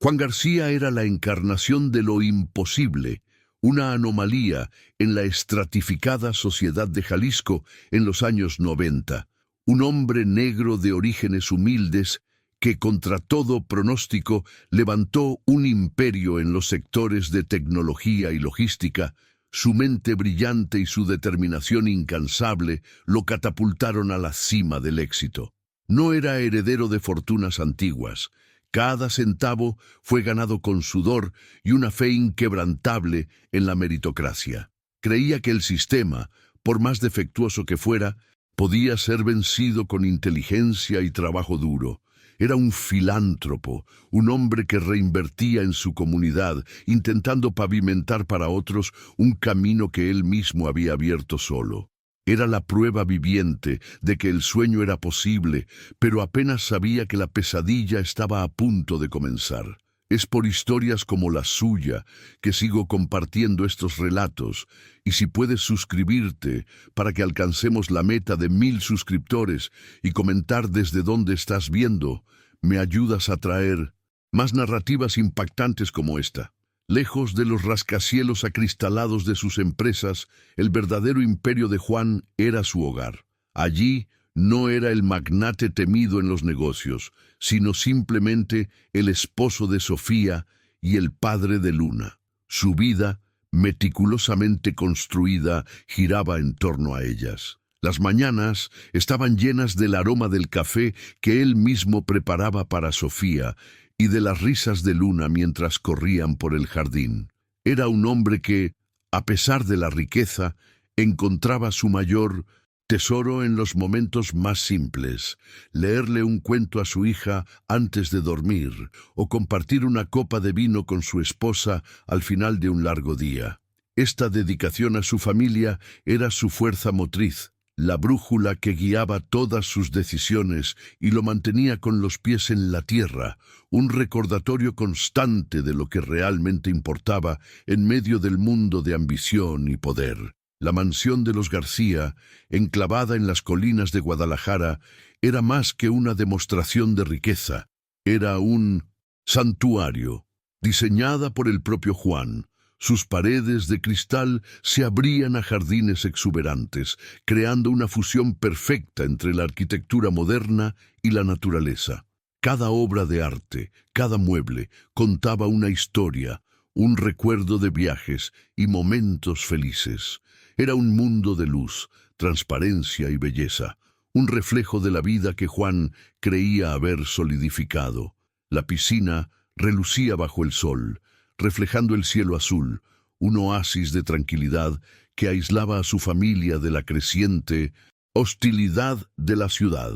Juan García era la encarnación de lo imposible, una anomalía en la estratificada sociedad de Jalisco en los años 90. Un hombre negro de orígenes humildes que contra todo pronóstico levantó un imperio en los sectores de tecnología y logística. Su mente brillante y su determinación incansable lo catapultaron a la cima del éxito. No era heredero de fortunas antiguas. Cada centavo fue ganado con sudor y una fe inquebrantable en la meritocracia. Creía que el sistema, por más defectuoso que fuera, podía ser vencido con inteligencia y trabajo duro. Era un filántropo, un hombre que reinvertía en su comunidad, intentando pavimentar para otros un camino que él mismo había abierto solo. Era la prueba viviente de que el sueño era posible, pero apenas sabía que la pesadilla estaba a punto de comenzar. Es por historias como la suya que sigo compartiendo estos relatos, y si puedes suscribirte para que alcancemos la meta de 1000 suscriptores y comentar desde dónde estás viendo, me ayudas a traer más narrativas impactantes como esta. Lejos de los rascacielos acristalados de sus empresas, el verdadero imperio de Juan era su hogar. Allí no era el magnate temido en los negocios, sino simplemente el esposo de Sofía y el padre de Luna. Su vida, meticulosamente construida, giraba en torno a ellas. Las mañanas estaban llenas del aroma del café que él mismo preparaba para Sofía y de las risas de Luna mientras corrían por el jardín. Era un hombre que, a pesar de la riqueza, encontraba su mayor tesoro en los momentos más simples: leerle un cuento a su hija antes de dormir o compartir una copa de vino con su esposa al final de un largo día. Esta dedicación a su familia era su fuerza motriz, la brújula que guiaba todas sus decisiones y lo mantenía con los pies en la tierra, un recordatorio constante de lo que realmente importaba en medio del mundo de ambición y poder. La mansión de los García, enclavada en las colinas de Guadalajara, era más que una demostración de riqueza. Era un santuario, diseñada por el propio Juan. Sus paredes de cristal se abrían a jardines exuberantes, creando una fusión perfecta entre la arquitectura moderna y la naturaleza. Cada obra de arte, cada mueble, contaba una historia, un recuerdo de viajes y momentos felices. Era un mundo de luz, transparencia y belleza, un reflejo de la vida que Juan creía haber solidificado. La piscina relucía bajo el sol, reflejando el cielo azul, un oasis de tranquilidad que aislaba a su familia de la creciente hostilidad de la ciudad.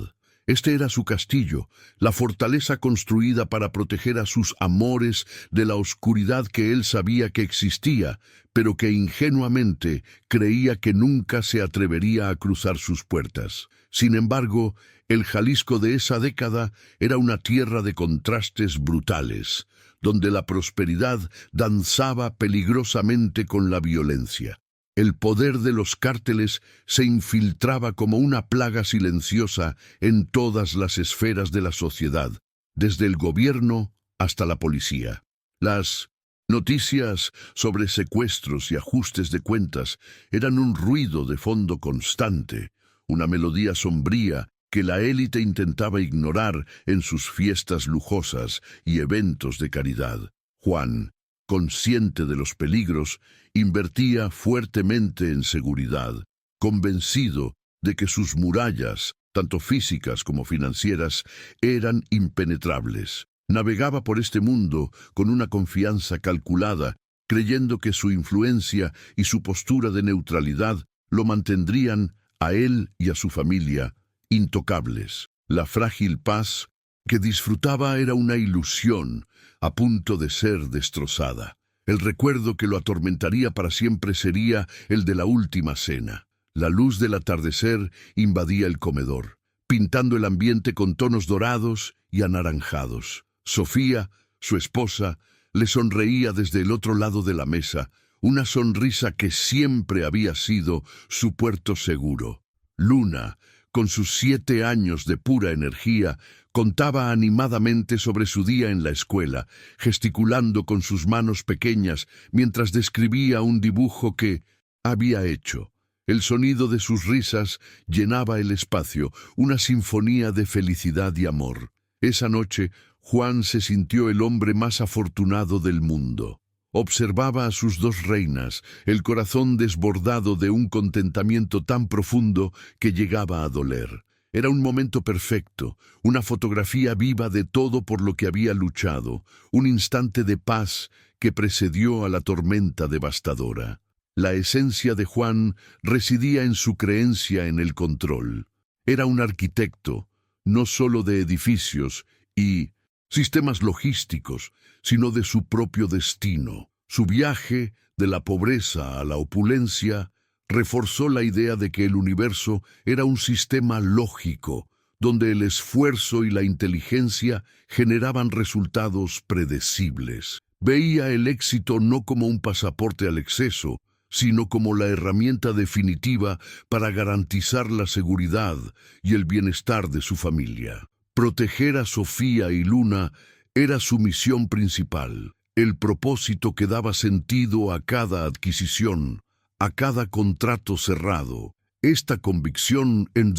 Este era su castillo, la fortaleza construida para proteger a sus amores de la oscuridad que él sabía que existía, pero que ingenuamente creía que nunca se atrevería a cruzar sus puertas. Sin embargo, el Jalisco de esa década era una tierra de contrastes brutales, donde la prosperidad danzaba peligrosamente con la violencia. El poder de los cárteles se infiltraba como una plaga silenciosa en todas las esferas de la sociedad, desde el gobierno hasta la policía. Las noticias sobre secuestros y ajustes de cuentas eran un ruido de fondo constante, una melodía sombría que la élite intentaba ignorar en sus fiestas lujosas y eventos de caridad. Juan, consciente de los peligros, invertía fuertemente en seguridad, convencido de que sus murallas, tanto físicas como financieras, eran impenetrables. Navegaba por este mundo con una confianza calculada, creyendo que su influencia y su postura de neutralidad lo mantendrían a él y a su familia intocables. La frágil paz que disfrutaba era una ilusión a punto de ser destrozada. El recuerdo que lo atormentaría para siempre sería el de la última cena. La luz del atardecer invadía el comedor, pintando el ambiente con tonos dorados y anaranjados. Sofía, su esposa, le sonreía desde el otro lado de la mesa, una sonrisa que siempre había sido su puerto seguro. Luna, con sus 7 años de pura energía, contaba animadamente sobre su día en la escuela, gesticulando con sus manos pequeñas mientras describía un dibujo que había hecho. El sonido de sus risas llenaba el espacio, una sinfonía de felicidad y amor. Esa noche, Juan se sintió el hombre más afortunado del mundo. Observaba a sus 2 reinas, el corazón desbordado de un contentamiento tan profundo que llegaba a doler. Era un momento perfecto, una fotografía viva de todo por lo que había luchado, un instante de paz que precedió a la tormenta devastadora. La esencia de Juan residía en su creencia en el control. Era un arquitecto, no solo de edificios y sistemas logísticos, sino de su propio destino. Su viaje de la pobreza a la opulencia reforzó la idea de que el universo era un sistema lógico, donde el esfuerzo y la inteligencia generaban resultados predecibles. Veía el éxito no como un pasaporte al exceso, sino como la herramienta definitiva para garantizar la seguridad y el bienestar de su familia. Proteger a Sofía y Luna era su misión principal, el propósito que daba sentido a cada adquisición, a cada contrato cerrado. Esta convicción en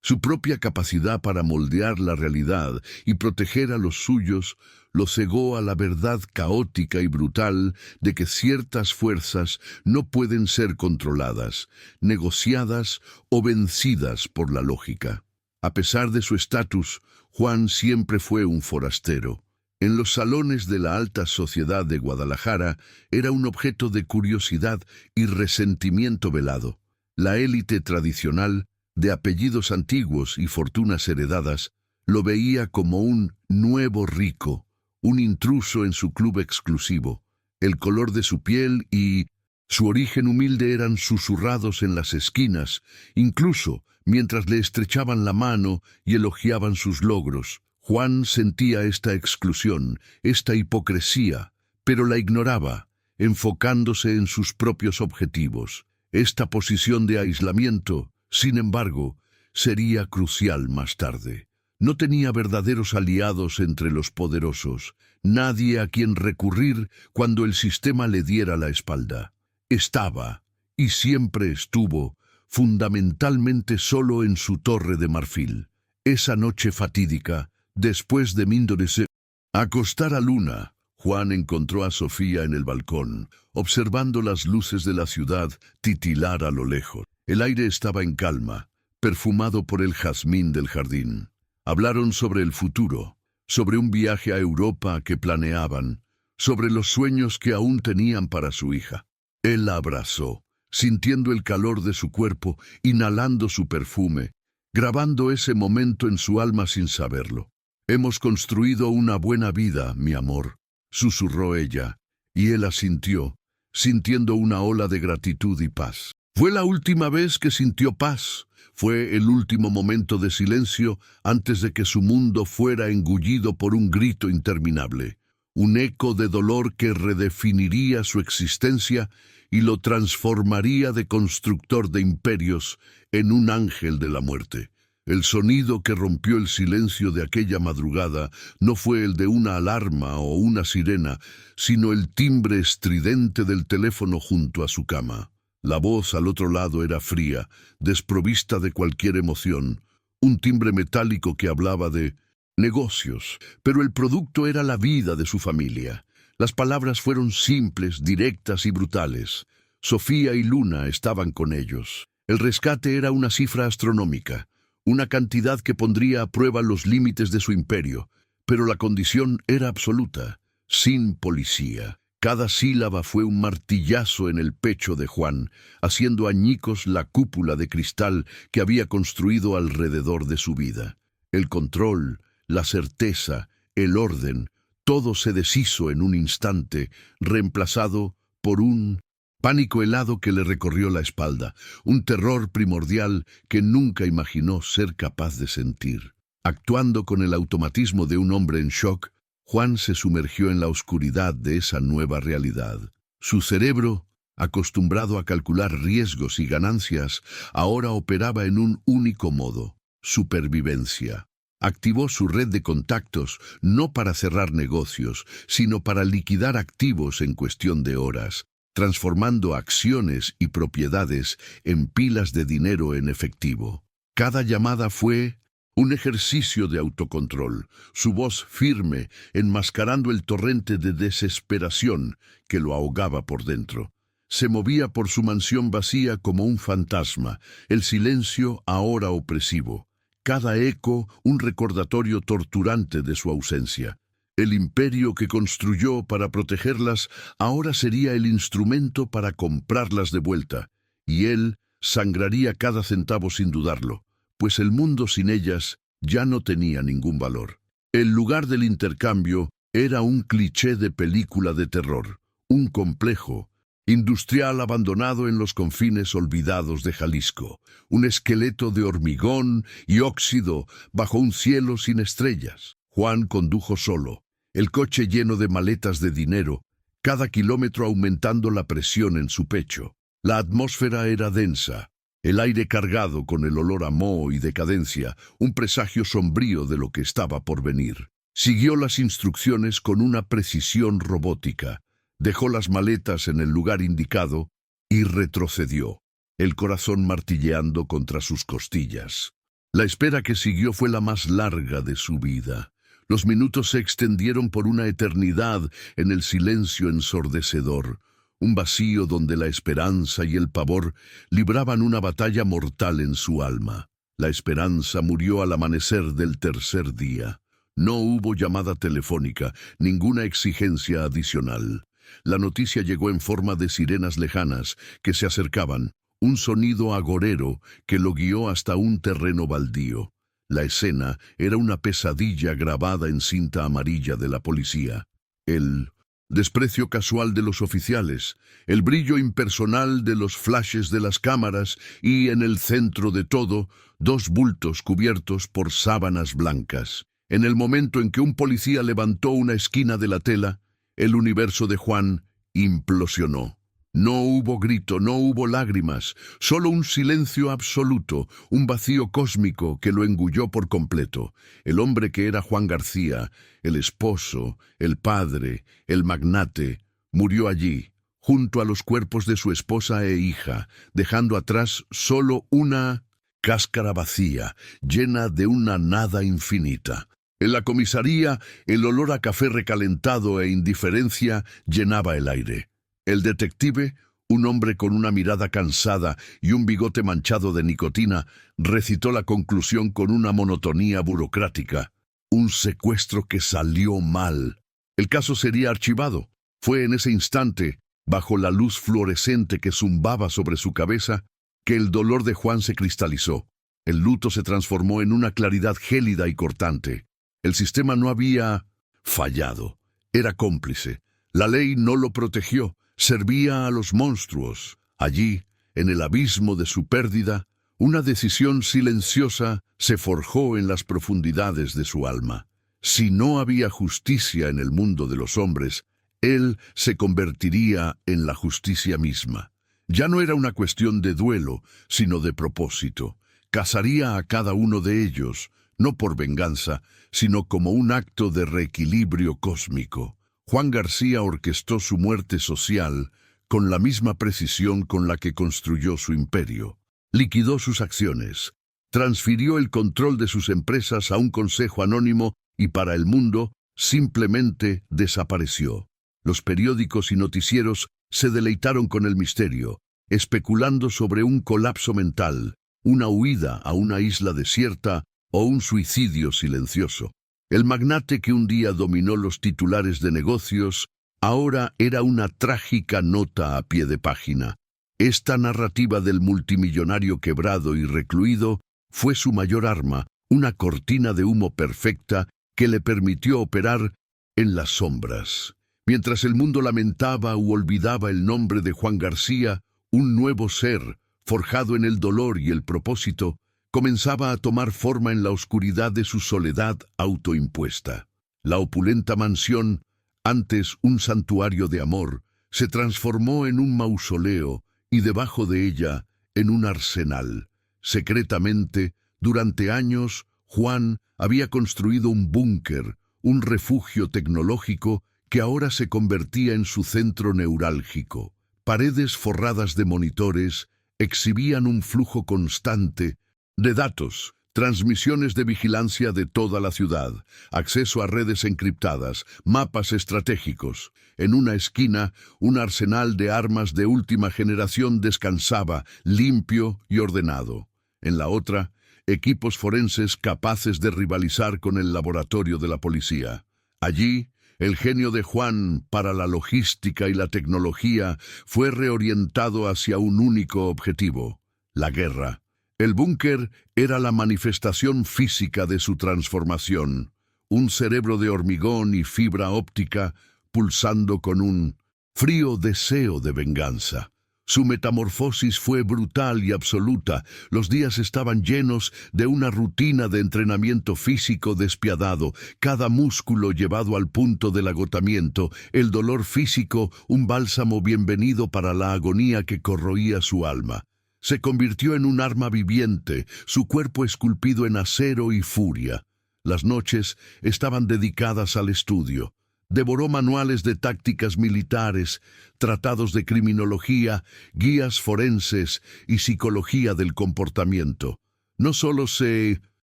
su propia capacidad para moldear la realidad y proteger a los suyos lo cegó a la verdad caótica y brutal de que ciertas fuerzas no pueden ser controladas, negociadas o vencidas por la lógica. A pesar de su estatus, Juan siempre fue un forastero. En los salones de la alta sociedad de Guadalajara era un objeto de curiosidad y resentimiento velado. La élite tradicional, de apellidos antiguos y fortunas heredadas, lo veía como un nuevo rico, un intruso en su club exclusivo. El color de su piel y su origen humilde eran susurrados en las esquinas, incluso mientras le estrechaban la mano y elogiaban sus logros. Juan sentía esta exclusión, esta hipocresía, pero la ignoraba, enfocándose en sus propios objetivos. Esta posición de aislamiento, sin embargo, sería crucial más tarde. No tenía verdaderos aliados entre los poderosos, nadie a quien recurrir cuando el sistema le diera la espalda. Estaba, y siempre estuvo, fundamentalmente solo en su torre de marfil. Esa noche fatídica, después de mindorse acostar a Luna, Juan encontró a Sofía en el balcón, observando las luces de la ciudad titilar a lo lejos. El aire estaba en calma, perfumado por el jazmín del jardín. Hablaron sobre el futuro, sobre un viaje a Europa que planeaban, sobre los sueños que aún tenían para su hija. Él la abrazó, sintiendo el calor de su cuerpo, inhalando su perfume, grabando ese momento en su alma sin saberlo. «Hemos construido una buena vida, mi amor», susurró ella, y él asintió, sintiendo una ola de gratitud y paz. Fue la última vez que sintió paz. Fue el último momento de silencio antes de que su mundo fuera engullido por un grito interminable, un eco de dolor que redefiniría su existencia y lo transformaría de constructor de imperios en un ángel de la muerte. El sonido que rompió el silencio de aquella madrugada no fue el de una alarma o una sirena, sino el timbre estridente del teléfono junto a su cama. La voz al otro lado era fría, desprovista de cualquier emoción, un timbre metálico que hablaba de negocios, pero el producto era la vida de su familia. Las palabras fueron simples, directas y brutales. Sofía y Luna estaban con ellos. El rescate era una cifra astronómica, una cantidad que pondría a prueba los límites de su imperio, pero la condición era absoluta, sin policía. Cada sílaba fue un martillazo en el pecho de Juan, haciendo añicos la cúpula de cristal que había construido alrededor de su vida. El control, la certeza, el orden, todo se deshizo en un instante, reemplazado por un pánico helado que le recorrió la espalda, un terror primordial que nunca imaginó ser capaz de sentir. Actuando con el automatismo de un hombre en shock, Juan se sumergió en la oscuridad de esa nueva realidad. Su cerebro, acostumbrado a calcular riesgos y ganancias, ahora operaba en un único modo: supervivencia. Activó su red de contactos no para cerrar negocios, sino para liquidar activos en cuestión de horas, transformando acciones y propiedades en pilas de dinero en efectivo. Cada llamada fue un ejercicio de autocontrol, su voz firme, enmascarando el torrente de desesperación que lo ahogaba por dentro. Se movía por su mansión vacía como un fantasma, el silencio ahora opresivo. Cada eco un recordatorio torturante de su ausencia. El imperio que construyó para protegerlas ahora sería el instrumento para comprarlas de vuelta, y él sangraría cada centavo sin dudarlo, pues el mundo sin ellas ya no tenía ningún valor. El lugar del intercambio era un cliché de película de terror, un complejo industrial abandonado en los confines olvidados de Jalisco, un esqueleto de hormigón y óxido bajo un cielo sin estrellas. Juan condujo solo, el coche lleno de maletas de dinero, cada kilómetro aumentando la presión en su pecho. La atmósfera era densa, el aire cargado con el olor a moho y decadencia, un presagio sombrío de lo que estaba por venir. Siguió las instrucciones con una precisión robótica. Dejó las maletas en el lugar indicado y retrocedió, el corazón martilleando contra sus costillas. La espera que siguió fue la más larga de su vida. Los minutos se extendieron por una eternidad en el silencio ensordecedor, un vacío donde la esperanza y el pavor libraban una batalla mortal en su alma. La esperanza murió al amanecer del tercer día. No hubo llamada telefónica, ninguna exigencia adicional. La noticia llegó en forma de sirenas lejanas que se acercaban, un sonido agorero que lo guió hasta un terreno baldío. La escena era una pesadilla grabada en cinta amarilla de la policía. El desprecio casual de los oficiales, el brillo impersonal de los flashes de las cámaras y, en el centro de todo, dos bultos cubiertos por sábanas blancas. En el momento en que un policía levantó una esquina de la tela, el universo de Juan implosionó. No hubo grito, no hubo lágrimas, solo un silencio absoluto, un vacío cósmico que lo engulló por completo. El hombre que era Juan García, el esposo, el padre, el magnate, murió allí, junto a los cuerpos de su esposa e hija, dejando atrás solo una cáscara vacía, llena de una nada infinita. En la comisaría, el olor a café recalentado e indiferencia llenaba el aire. El detective, un hombre con una mirada cansada y un bigote manchado de nicotina, recitó la conclusión con una monotonía burocrática. Un secuestro que salió mal. El caso sería archivado. Fue en ese instante, bajo la luz fluorescente que zumbaba sobre su cabeza, que el dolor de Juan se cristalizó. El luto se transformó en una claridad gélida y cortante. El sistema no había fallado. Era cómplice. La ley no lo protegió. Servía a los monstruos. Allí, en el abismo de su pérdida, una decisión silenciosa se forjó en las profundidades de su alma. Si no había justicia en el mundo de los hombres, él se convertiría en la justicia misma. Ya no era una cuestión de duelo, sino de propósito. Cazaría a cada uno de ellos, no por venganza, sino como un acto de reequilibrio cósmico. Juan García orquestó su muerte social con la misma precisión con la que construyó su imperio. Liquidó sus acciones, transfirió el control de sus empresas a un consejo anónimo y para el mundo simplemente desapareció. Los periódicos y noticieros se deleitaron con el misterio, especulando sobre un colapso mental, una huida a una isla desierta o un suicidio silencioso. El magnate que un día dominó los titulares de negocios, ahora era una trágica nota a pie de página. Esta narrativa del multimillonario quebrado y recluido fue su mayor arma, una cortina de humo perfecta que le permitió operar en las sombras. Mientras el mundo lamentaba u olvidaba el nombre de Juan García, un nuevo ser, forjado en el dolor y el propósito, comenzaba a tomar forma en la oscuridad de su soledad autoimpuesta. La opulenta mansión, antes un santuario de amor, se transformó en un mausoleo y debajo de ella en un arsenal. Secretamente, durante años, Juan había construido un búnker, un refugio tecnológico que ahora se convertía en su centro neurálgico. Paredes forradas de monitores exhibían un flujo constante de datos, transmisiones de vigilancia de toda la ciudad, acceso a redes encriptadas, mapas estratégicos. En una esquina, un arsenal de armas de última generación descansaba, limpio y ordenado. En la otra, equipos forenses capaces de rivalizar con el laboratorio de la policía. Allí, el genio de Juan para la logística y la tecnología fue reorientado hacia un único objetivo: la guerra. El búnker era la manifestación física de su transformación, un cerebro de hormigón y fibra óptica pulsando con un frío deseo de venganza. Su metamorfosis fue brutal y absoluta. Los días estaban llenos de una rutina de entrenamiento físico despiadado, cada músculo llevado al punto del agotamiento, el dolor físico un bálsamo bienvenido para la agonía que corroía su alma. Se convirtió en un arma viviente, su cuerpo esculpido en acero y furia. Las noches estaban dedicadas al estudio. Devoró manuales de tácticas militares, tratados de criminología, guías forenses y psicología del comportamiento. No solo se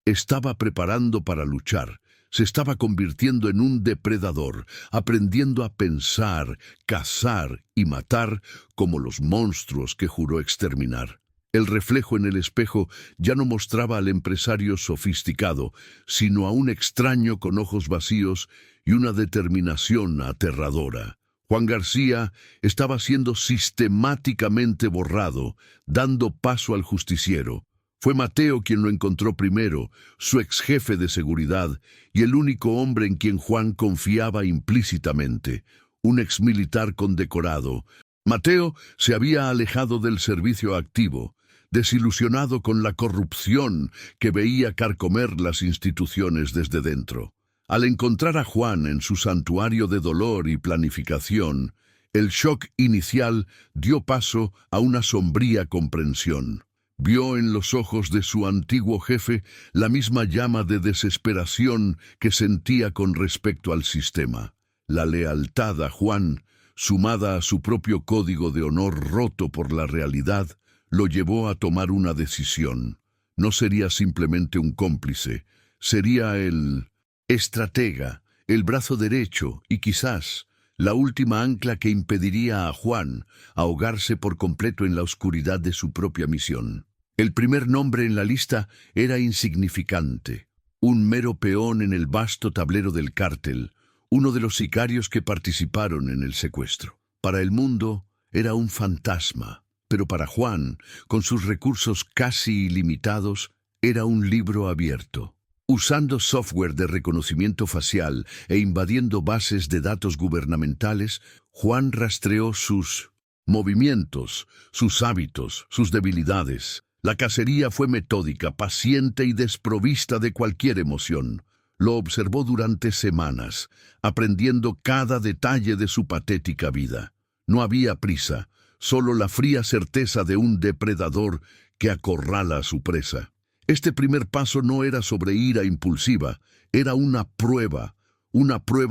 estaba preparando para luchar, se estaba convirtiendo en un depredador, aprendiendo a pensar, cazar y matar como los monstruos que juró exterminar. El reflejo en el espejo ya no mostraba al empresario sofisticado, sino a un extraño con ojos vacíos y una determinación aterradora. Juan García estaba siendo sistemáticamente borrado, dando paso al justiciero. Fue Mateo quien lo encontró primero, su ex jefe de seguridad y el único hombre en quien Juan confiaba implícitamente, un exmilitar condecorado. Mateo se había alejado del servicio activo, desilusionado con la corrupción que veía carcomer las instituciones desde dentro. Al encontrar a Juan en su santuario de dolor y planificación, el shock inicial dio paso a una sombría comprensión. Vio en los ojos de su antiguo jefe la misma llama de desesperación que sentía con respecto al sistema. La lealtad a Juan, sumada a su propio código de honor roto por la realidad, lo llevó a tomar una decisión. No sería simplemente un cómplice, sería el estratega, el brazo derecho y quizás la última ancla que impediría a Juan ahogarse por completo en la oscuridad de su propia misión. El primer nombre en la lista era insignificante, un mero peón en el vasto tablero del cártel, uno de los sicarios que participaron en el secuestro. Para el mundo era un fantasma, pero para Juan, con sus recursos casi ilimitados, era un libro abierto. Usando software de reconocimiento facial e invadiendo bases de datos gubernamentales, Juan rastreó sus movimientos, sus hábitos, sus debilidades. La cacería fue metódica, paciente y desprovista de cualquier emoción. Lo observó durante semanas, aprendiendo cada detalle de su patética vida. No había prisa, solo la fría certeza de un depredador que acorrala a su presa. Este primer paso no era sobre ira impulsiva, era una prueba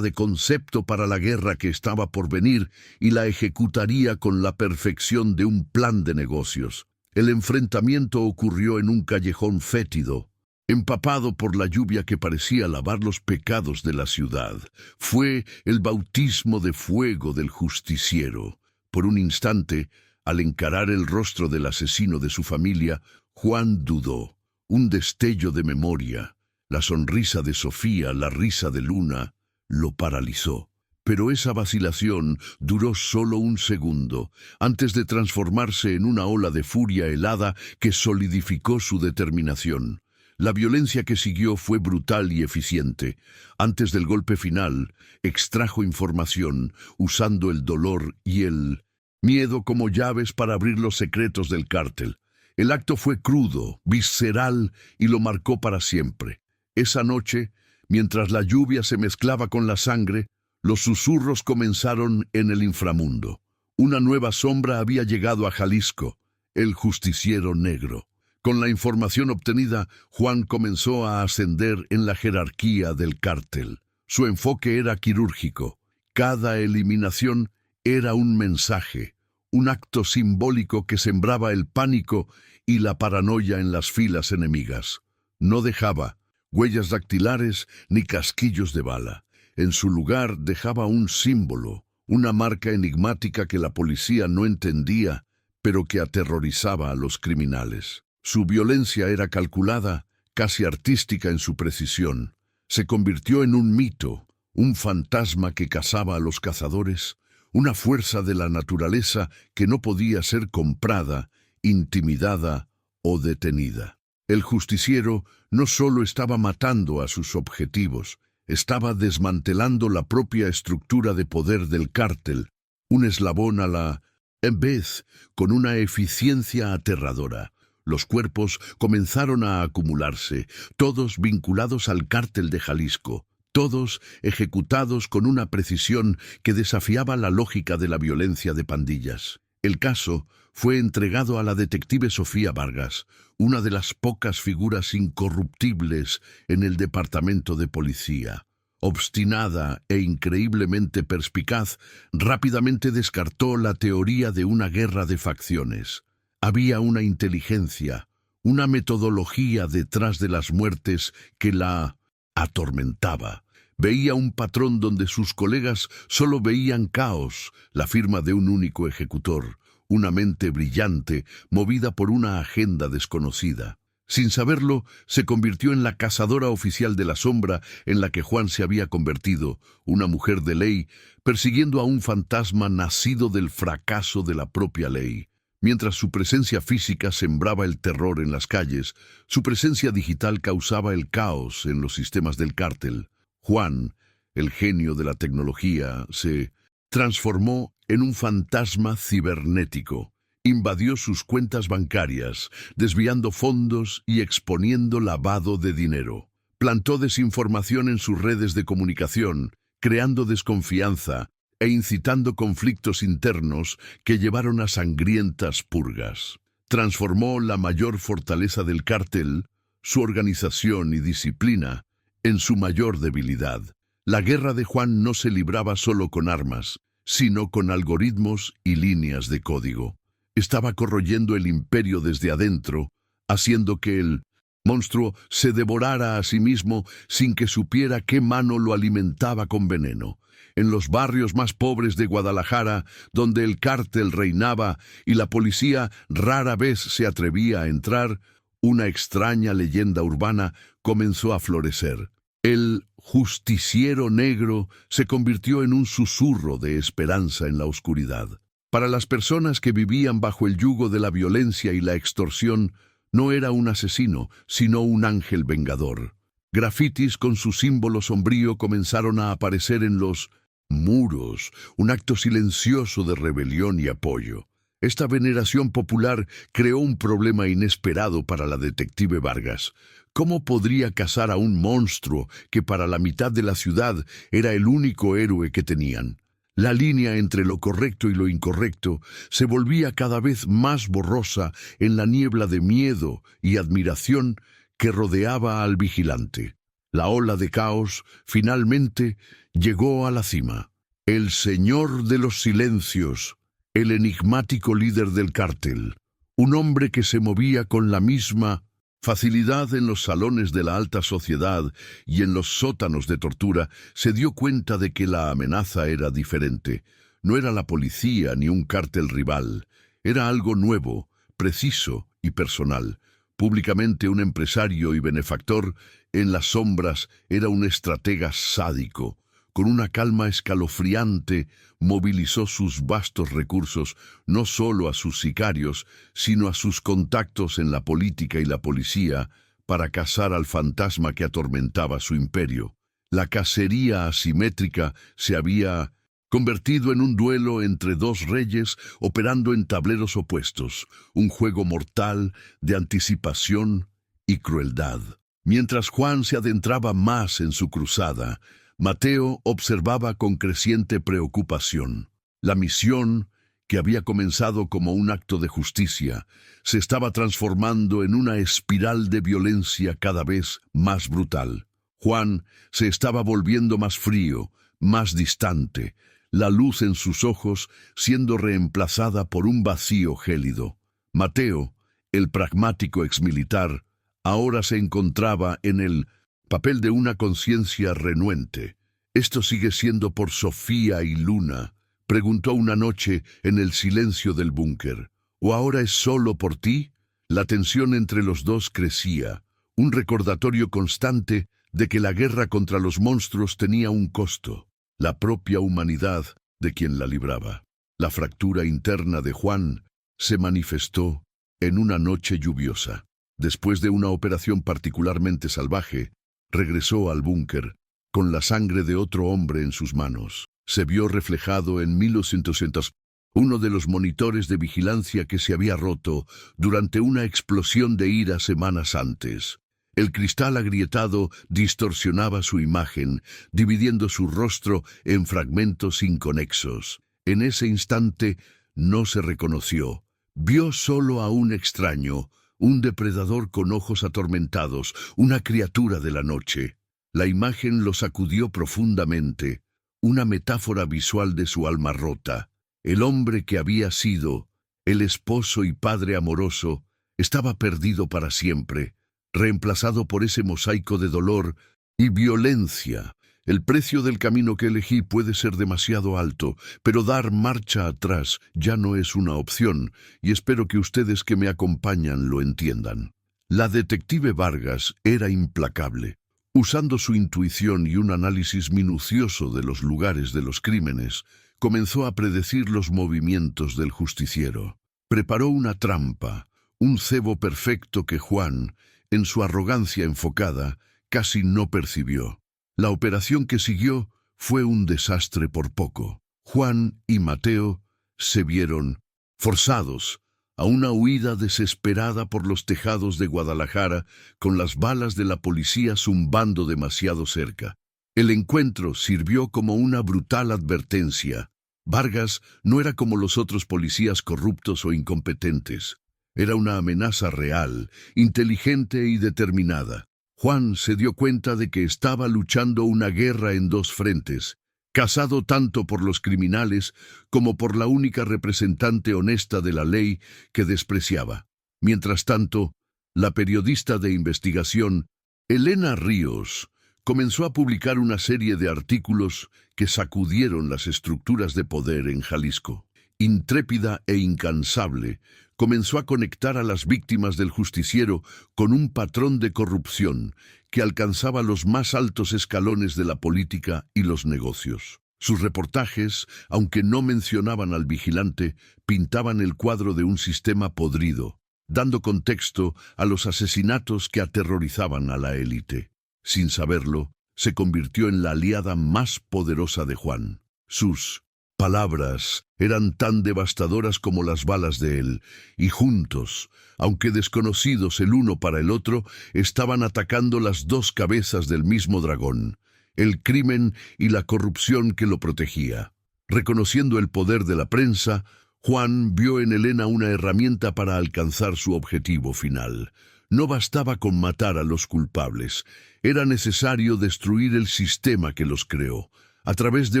de concepto para la guerra que estaba por venir y la ejecutaría con la perfección de un plan de negocios. El enfrentamiento ocurrió en un callejón fétido, empapado por la lluvia que parecía lavar los pecados de la ciudad. Fue el bautismo de fuego del justiciero. Por un instante, al encarar el rostro del asesino de su familia, Juan dudó. Un destello de memoria, la sonrisa de Sofía, la risa de Luna, lo paralizó. Pero esa vacilación duró solo un segundo, antes de transformarse en una ola de furia helada que solidificó su determinación. La violencia que siguió fue brutal y eficiente. Antes del golpe final, extrajo información, usando el dolor y el miedo como llaves para abrir los secretos del cártel. El acto fue crudo, visceral y lo marcó para siempre. Esa noche, mientras la lluvia se mezclaba con la sangre, los susurros comenzaron en el inframundo. Una nueva sombra había llegado a Jalisco, el justiciero negro. Con la información obtenida, Juan comenzó a ascender en la jerarquía del cártel. Su enfoque era quirúrgico. Cada eliminación era un mensaje, un acto simbólico que sembraba el pánico y la paranoia en las filas enemigas. No dejaba huellas dactilares ni casquillos de bala. En su lugar dejaba un símbolo, una marca enigmática que la policía no entendía, pero que aterrorizaba a los criminales. Su violencia era calculada, casi artística en su precisión. Se convirtió en un mito, un fantasma que cazaba a los cazadores, una fuerza de la naturaleza que no podía ser comprada, intimidada o detenida. El justiciero no solo estaba matando a sus objetivos, estaba desmantelando la propia estructura de poder del cártel, un eslabón a la vez, con una eficiencia aterradora. Los cuerpos comenzaron a acumularse, todos vinculados al cártel de Jalisco, todos ejecutados con una precisión que desafiaba la lógica de la violencia de pandillas. El caso fue entregado a la detective Sofía Vargas, una de las pocas figuras incorruptibles en el departamento de policía. Obstinada e increíblemente perspicaz, rápidamente descartó la teoría de una guerra de facciones. Había una inteligencia, una metodología detrás de las muertes que la atormentaba. Veía un patrón donde sus colegas solo veían caos, la firma de un único ejecutor, una mente brillante, movida por una agenda desconocida. Sin saberlo, se convirtió en la cazadora oficial de la sombra en la que Juan se había convertido, una mujer de ley, persiguiendo a un fantasma nacido del fracaso de la propia ley. Mientras su presencia física sembraba el terror en las calles, su presencia digital causaba el caos en los sistemas del cártel. Juan, el genio de la tecnología, se transformó en un fantasma cibernético. Invadió sus cuentas bancarias, desviando fondos y exponiendo lavado de dinero. Plantó desinformación en sus redes de comunicación, creando desconfianza e incitando conflictos internos que llevaron a sangrientas purgas. Transformó la mayor fortaleza del cártel, su organización y disciplina, en su mayor debilidad. La guerra de Juan no se libraba solo con armas, sino con algoritmos y líneas de código. Estaba corroyendo el imperio desde adentro, haciendo que el monstruo se devorara a sí mismo sin que supiera qué mano lo alimentaba con veneno. En los barrios más pobres de Guadalajara, donde el cártel reinaba y la policía rara vez se atrevía a entrar, una extraña leyenda urbana comenzó a florecer. El justiciero negro se convirtió en un susurro de esperanza en la oscuridad. Para las personas que vivían bajo el yugo de la violencia y la extorsión, no era un asesino, sino un ángel vengador. Grafitis con su símbolo sombrío comenzaron a aparecer en los muros, un acto silencioso de rebelión y apoyo. Esta veneración popular creó un problema inesperado para la detective Vargas. ¿Cómo podría cazar a un monstruo que para la mitad de la ciudad era el único héroe que tenían? La línea entre lo correcto y lo incorrecto se volvía cada vez más borrosa en la niebla de miedo y admiración que rodeaba al vigilante. La ola de caos finalmente llegó a la cima. El señor de los silencios, el enigmático líder del cártel, un hombre que se movía con la misma facilidad en los salones de la alta sociedad y en los sótanos de tortura, se dio cuenta de que la amenaza era diferente. No era la policía ni un cártel rival. Era algo nuevo, preciso y personal. Públicamente un empresario y benefactor, en las sombras era un estratega sádico. Con una calma escalofriante, movilizó sus vastos recursos no solo a sus sicarios, sino a sus contactos en la política y la policía para cazar al fantasma que atormentaba su imperio. La cacería asimétrica se había convertido en un duelo entre dos reyes operando en tableros opuestos, un juego mortal de anticipación y crueldad. Mientras Juan se adentraba más en su cruzada, Mateo observaba con creciente preocupación. La misión que había comenzado como un acto de justicia, se estaba transformando en una espiral de violencia cada vez más brutal. Juan se estaba volviendo más frío, más distante, la luz en sus ojos siendo reemplazada por un vacío gélido. Mateo, el pragmático exmilitar, ahora se encontraba en el papel de una conciencia renuente. «¿Esto sigue siendo por Sofía y Luna?», preguntó una noche en el silencio del búnker. «¿O ahora es solo por ti?». La tensión entre los dos crecía, un recordatorio constante de que la guerra contra los monstruos tenía un costo, la propia humanidad de quien la libraba. La fractura interna de Juan se manifestó en una noche lluviosa. Después de una operación particularmente salvaje, regresó al búnker con la sangre de otro hombre en sus manos. Se vio reflejado en 1900 uno de los monitores de vigilancia que se había roto durante una explosión de ira semanas antes. El cristal agrietado distorsionaba su imagen, dividiendo su rostro en fragmentos inconexos. En ese instante no se reconoció. Vio solo a un extraño, un depredador con ojos atormentados, una criatura de la noche. La imagen lo sacudió profundamente, una metáfora visual de su alma rota. El hombre que había sido, el esposo y padre amoroso, estaba perdido para siempre, reemplazado por ese mosaico de dolor y violencia. El precio del camino que elegí puede ser demasiado alto, pero dar marcha atrás ya no es una opción, y espero que ustedes que me acompañan lo entiendan. La detective Vargas era implacable. Usando su intuición y un análisis minucioso de los lugares de los crímenes, comenzó a predecir los movimientos del justiciero. Preparó una trampa, un cebo perfecto que Juan, en su arrogancia enfocada, casi no percibió. La operación que siguió fue un desastre por poco. Juan y Mateo se vieron forzados a una huida desesperada por los tejados de Guadalajara, con las balas de la policía zumbando demasiado cerca. El encuentro sirvió como una brutal advertencia. Vargas no era como los otros policías corruptos o incompetentes. Era una amenaza real, inteligente y determinada. Juan se dio cuenta de que estaba luchando una guerra en dos frentes, casado tanto por los criminales como por la única representante honesta de la ley que despreciaba. Mientras tanto, la periodista de investigación, Elena Ríos, comenzó a publicar una serie de artículos que sacudieron las estructuras de poder en Jalisco. Intrépida e incansable, comenzó a conectar a las víctimas del justiciero con un patrón de corrupción que alcanzaba los más altos escalones de la política y los negocios. Sus reportajes, aunque no mencionaban al vigilante, pintaban el cuadro de un sistema podrido, dando contexto a los asesinatos que aterrorizaban a la élite. Sin saberlo, se convirtió en la aliada más poderosa de Juan. Sus palabras eran tan devastadoras como las balas de él, y juntos, aunque desconocidos el uno para el otro, estaban atacando las dos cabezas del mismo dragón, el crimen y la corrupción que lo protegía. Reconociendo el poder de la prensa, Juan vio en Elena una herramienta para alcanzar su objetivo final. No bastaba con matar a los culpables, era necesario destruir el sistema que los creó. A través de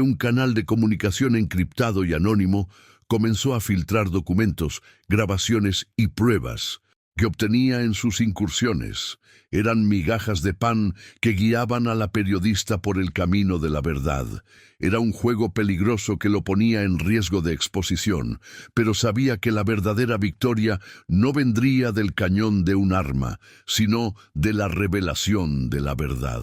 un canal de comunicación encriptado y anónimo, comenzó a filtrar documentos, grabaciones y pruebas que obtenía en sus incursiones. Eran migajas de pan que guiaban a la periodista por el camino de la verdad. Era un juego peligroso que lo ponía en riesgo de exposición, pero sabía que la verdadera victoria no vendría del cañón de un arma, sino de la revelación de la verdad.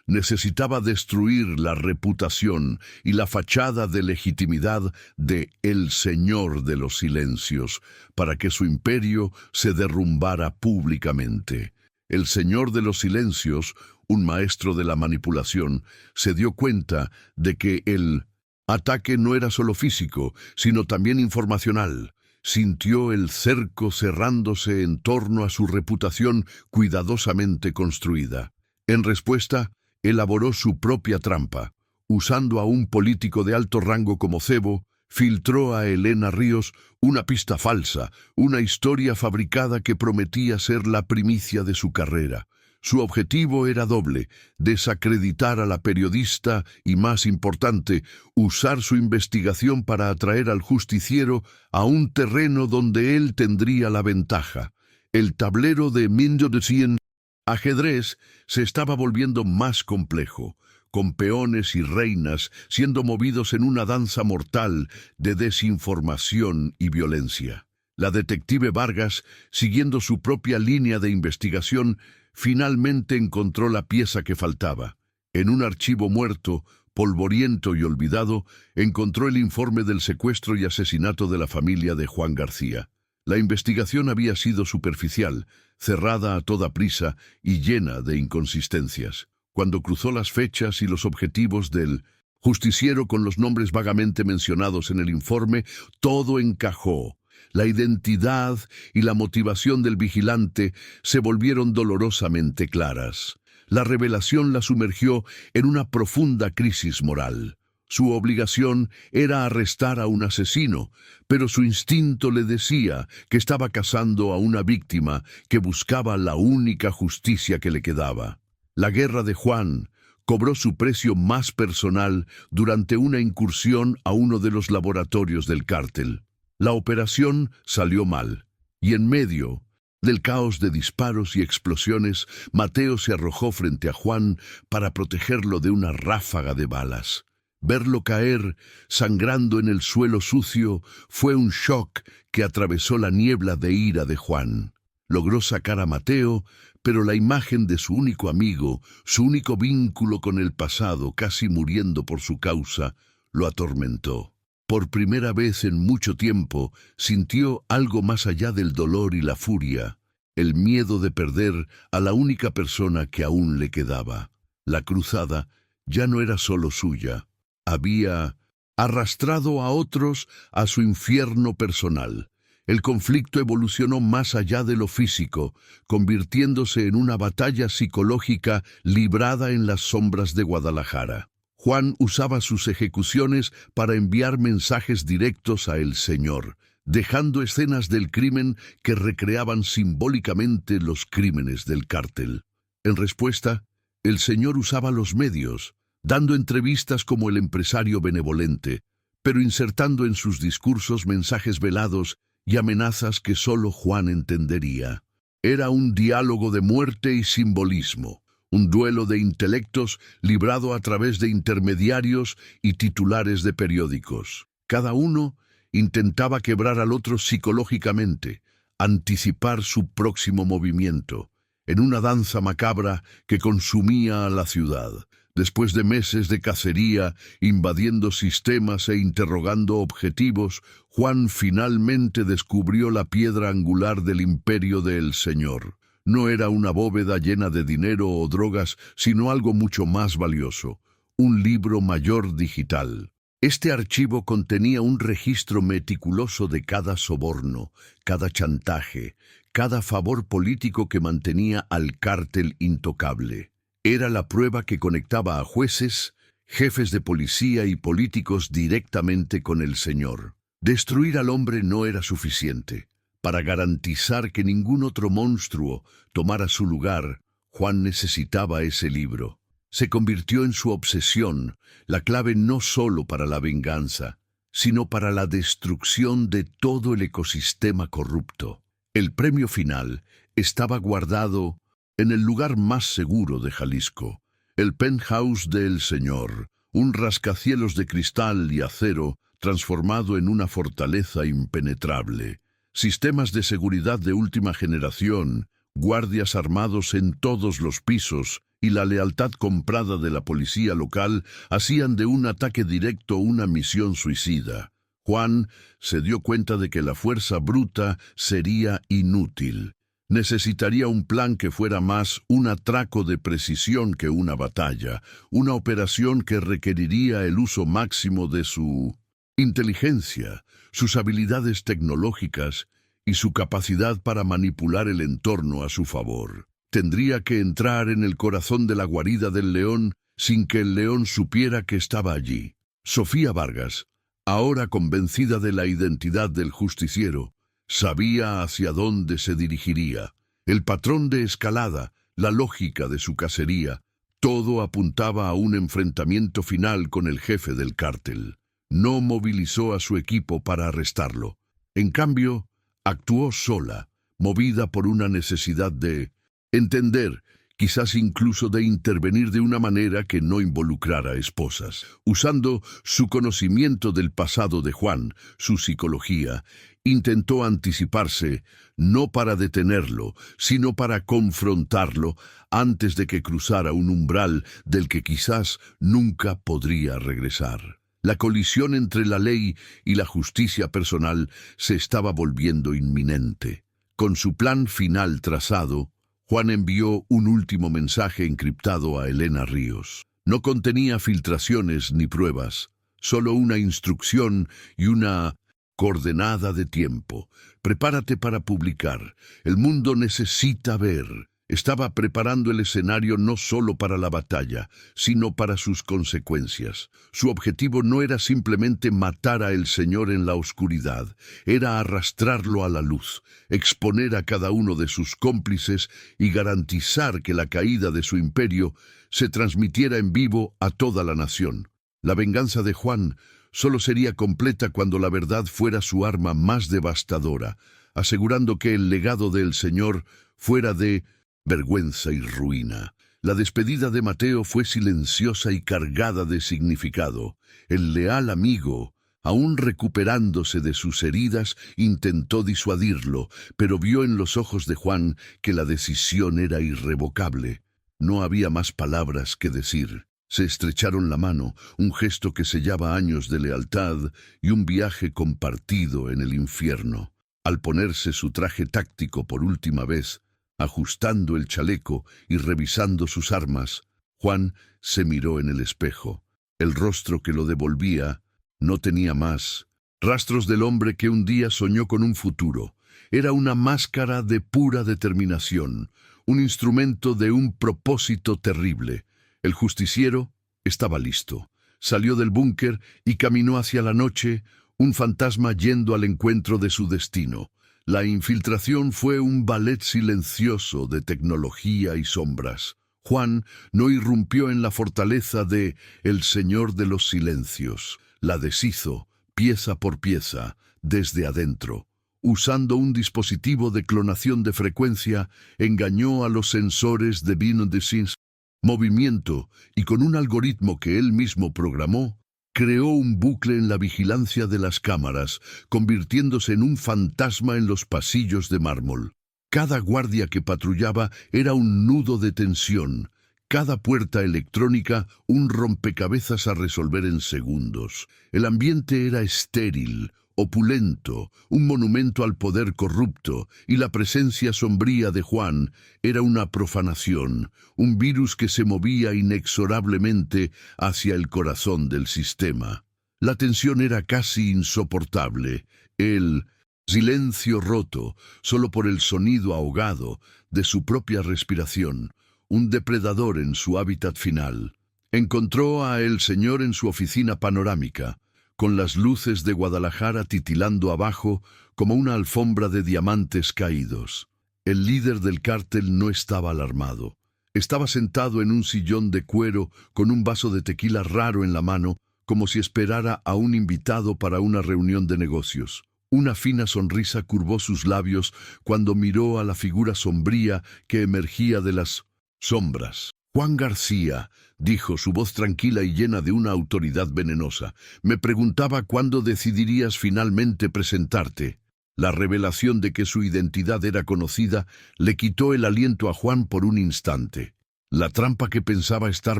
Necesitaba destruir la reputación y la fachada de legitimidad de El Señor de los Silencios, para que su imperio se derrumbara públicamente. El Señor de los Silencios, un maestro de la manipulación, se dio cuenta de que el ataque no era solo físico, sino también informacional. Sintió el cerco cerrándose en torno a su reputación cuidadosamente construida. En respuesta, elaboró su propia trampa. Usando a un político de alto rango como cebo, Filtró a Elena Ríos una pista falsa, una historia fabricada que prometía ser la primicia de su carrera. Su objetivo era doble: desacreditar a la periodista y, más importante, usar su investigación para atraer al justiciero a un terreno donde él tendría la ventaja. El tablero de Mindo de Cien ajedrez se estaba volviendo más complejo, con peones y reinas siendo movidos en una danza mortal de desinformación y violencia. La detective Vargas, siguiendo su propia línea de investigación, finalmente encontró la pieza que faltaba. En un archivo muerto, polvoriento y olvidado, encontró el informe del secuestro y asesinato de la familia de Juan García. La investigación había sido superficial, cerrada a toda prisa y llena de inconsistencias. Cuando cruzó las fechas y los objetivos del justiciero con los nombres vagamente mencionados en el informe, todo encajó. La identidad y la motivación del vigilante se volvieron dolorosamente claras. La revelación la sumergió en una profunda crisis moral. Su obligación era arrestar a un asesino, pero su instinto le decía que estaba cazando a una víctima que buscaba la única justicia que le quedaba. La guerra de Juan cobró su precio más personal durante una incursión a uno de los laboratorios del cártel. La operación salió mal, y en medio del caos de disparos y explosiones, Mateo se arrojó frente a Juan para protegerlo de una ráfaga de balas. Verlo caer, sangrando en el suelo sucio, fue un shock que atravesó la niebla de ira de Juan. Logró sacar a Mateo, pero la imagen de su único amigo, su único vínculo con el pasado, casi muriendo por su causa, lo atormentó. Por primera vez en mucho tiempo, sintió algo más allá del dolor y la furia, el miedo de perder a la única persona que aún le quedaba. La cruzada ya no era solo suya. Había arrastrado a otros a su infierno personal. El conflicto evolucionó más allá de lo físico, convirtiéndose en una batalla psicológica librada en las sombras de Guadalajara. Juan usaba sus ejecuciones para enviar mensajes directos a el Señor, dejando escenas del crimen que recreaban simbólicamente los crímenes del cártel. En respuesta, el Señor usaba los medios, dando entrevistas como el empresario benevolente, pero insertando en sus discursos mensajes velados y amenazas que solo Juan entendería. Era un diálogo de muerte y simbolismo, un duelo de intelectos librado a través de intermediarios y titulares de periódicos. Cada uno intentaba quebrar al otro psicológicamente, anticipar su próximo movimiento, en una danza macabra que consumía a la ciudad. Después de meses de cacería, invadiendo sistemas e interrogando objetivos, Juan finalmente descubrió la piedra angular del imperio del Señor. No era una bóveda llena de dinero o drogas, sino algo mucho más valioso: un libro mayor digital. Este archivo contenía un registro meticuloso de cada soborno, cada chantaje, cada favor político que mantenía al cártel intocable. Era la prueba que conectaba a jueces, jefes de policía y políticos directamente con el Señor. Destruir al hombre no era suficiente. Para garantizar que ningún otro monstruo tomara su lugar, Juan necesitaba ese libro. Se convirtió en su obsesión, la clave no solo para la venganza, sino para la destrucción de todo el ecosistema corrupto. El premio final estaba guardado en el lugar más seguro de Jalisco, el penthouse del Señor, un rascacielos de cristal y acero transformado en una fortaleza impenetrable. Sistemas de seguridad de última generación, guardias armados en todos los pisos y la lealtad comprada de la policía local hacían de un ataque directo una misión suicida. Juan se dio cuenta de que la fuerza bruta sería inútil. Necesitaría un plan que fuera más un atraco de precisión que una batalla, una operación que requeriría el uso máximo de su inteligencia, sus habilidades tecnológicas y su capacidad para manipular el entorno a su favor. Tendría que entrar en el corazón de la guarida del león sin que el león supiera que estaba allí. Sofía Vargas, Ahora convencida de la identidad del justiciero, sabía hacia dónde se dirigiría. El patrón de escalada, la lógica de su cacería, todo apuntaba a un enfrentamiento final con el jefe del cártel. No movilizó a su equipo para arrestarlo. En cambio, actuó sola, movida por una necesidad de entender, quizás incluso de intervenir de una manera que no involucrara esposas. Usando su conocimiento del pasado de Juan, su psicología, intentó anticiparse, no para detenerlo, sino para confrontarlo antes de que cruzara un umbral del que quizás nunca podría regresar. La colisión entre la ley y la justicia personal se estaba volviendo inminente. Con su plan final trazado, Juan envió un último mensaje encriptado a Elena Ríos. No contenía filtraciones ni pruebas, solo una instrucción y una coordenada de tiempo. Prepárate para publicar. El mundo necesita ver. Estaba preparando el escenario no solo para la batalla, sino para sus consecuencias. Su objetivo no era simplemente matar a el Señor en la oscuridad, era arrastrarlo a la luz, exponer a cada uno de sus cómplices y garantizar que la caída de su imperio se transmitiera en vivo a toda la nación. La venganza de Juan solo sería completa cuando la verdad fuera su arma más devastadora, asegurando que el legado del Señor fuera de vergüenza y ruina. La despedida de Mateo fue silenciosa y cargada de significado. El leal amigo, aún recuperándose de sus heridas, intentó disuadirlo, pero vio en los ojos de Juan que la decisión era irrevocable. No había más palabras que decir. Se estrecharon la mano, un gesto que sellaba años de lealtad y un viaje compartido en el infierno. Al ponerse su traje táctico por última vez, ajustando el chaleco y revisando sus armas, Juan se miró en el espejo. El rostro que lo devolvía no tenía más rastros del hombre que un día soñó con un futuro. Era una máscara de pura determinación, un instrumento de un propósito terrible. El justiciero estaba listo. Salió del búnker y caminó hacia la noche, un fantasma yendo al encuentro de su destino. La infiltración fue un ballet silencioso de tecnología y sombras. Juan no irrumpió en la fortaleza de el Señor de los Silencios. La deshizo, pieza por pieza, desde adentro. Usando un dispositivo de clonación de frecuencia, engañó a los sensores de Vinodesins movimiento y con un algoritmo que él mismo programó, creó un bucle en la vigilancia de las cámaras, convirtiéndose en un fantasma en los pasillos de mármol. Cada guardia que patrullaba era un nudo de tensión, cada puerta electrónica un rompecabezas a resolver en segundos. El ambiente era estéril, opulento, un monumento al poder corrupto, y la presencia sombría de Juan era una profanación, un virus que se movía inexorablemente hacia el corazón del sistema. La tensión era casi insoportable. El silencio roto, solo por el sonido ahogado de su propia respiración, un depredador en su hábitat final. Encontró a el Señor en su oficina panorámica, con las luces de Guadalajara titilando abajo como una alfombra de diamantes caídos. El líder del cártel no estaba alarmado. Estaba sentado en un sillón de cuero con un vaso de tequila raro en la mano, como si esperara a un invitado para una reunión de negocios. Una fina sonrisa curvó sus labios cuando miró a la figura sombría que emergía de las sombras. Juan García, dijo, su voz tranquila y llena de una autoridad venenosa. Me preguntaba cuándo decidirías finalmente presentarte. La revelación de que su identidad era conocida le quitó el aliento a Juan por un instante. La trampa que pensaba estar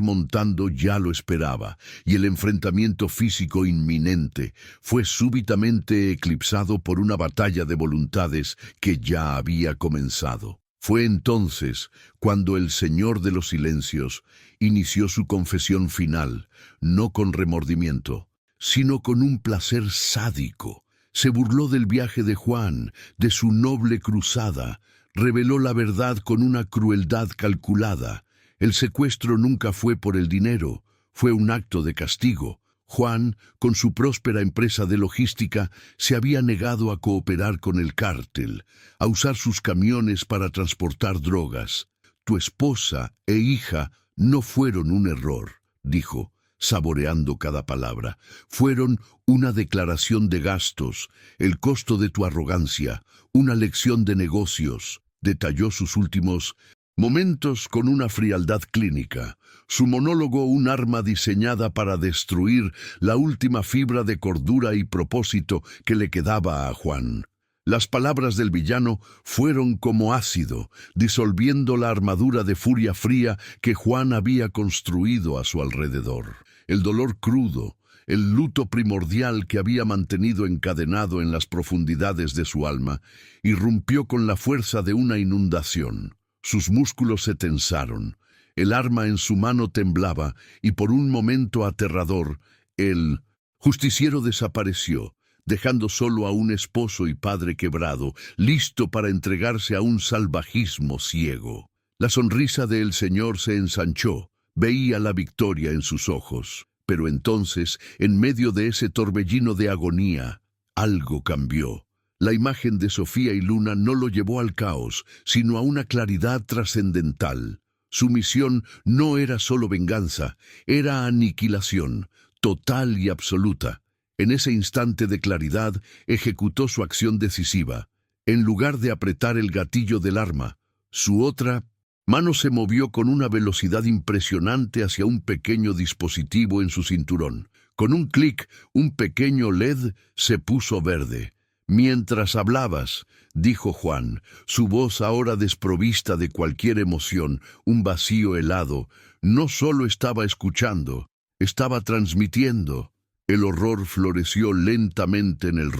montando ya lo esperaba, y el enfrentamiento físico inminente fue súbitamente eclipsado por una batalla de voluntades que ya había comenzado. Fue entonces cuando el Señor de los Silencios inició su confesión final, no con remordimiento, sino con un placer sádico. Se burló del viaje de Juan, de su noble cruzada, reveló la verdad con una crueldad calculada. El secuestro nunca fue por el dinero, fue un acto de castigo. Juan, con su próspera empresa de logística, se había negado a cooperar con el cártel, a usar sus camiones para transportar drogas. Tu esposa e hija no fueron un error, dijo, saboreando cada palabra. Fueron una declaración de gastos, el costo de tu arrogancia, una lección de negocios. Detalló sus últimos momentos con una frialdad clínica. Su monólogo, un arma diseñada para destruir la última fibra de cordura y propósito que le quedaba a Juan. Las palabras del villano fueron como ácido, disolviendo la armadura de furia fría que Juan había construido a su alrededor. El dolor crudo, el luto primordial que había mantenido encadenado en las profundidades de su alma, irrumpió con la fuerza de una inundación. Sus músculos se tensaron, el arma en su mano temblaba y por un momento aterrador, el justiciero desapareció, dejando solo a un esposo y padre quebrado, listo para entregarse a un salvajismo ciego. La sonrisa del Señor se ensanchó, veía la victoria en sus ojos. Pero entonces, en medio de ese torbellino de agonía, algo cambió. La imagen de Sofía y Luna no lo llevó al caos, sino a una claridad trascendental. Su misión no era solo venganza, era aniquilación, total y absoluta. En ese instante de claridad, ejecutó su acción decisiva. En lugar de apretar el gatillo del arma, su otra mano se movió con una velocidad impresionante hacia un pequeño dispositivo en su cinturón. Con un clic, un pequeño LED se puso verde. «Mientras hablabas», dijo Juan, su voz ahora desprovista de cualquier emoción, un vacío helado, no solo estaba escuchando, estaba transmitiendo. El horror floreció lentamente en el rostro.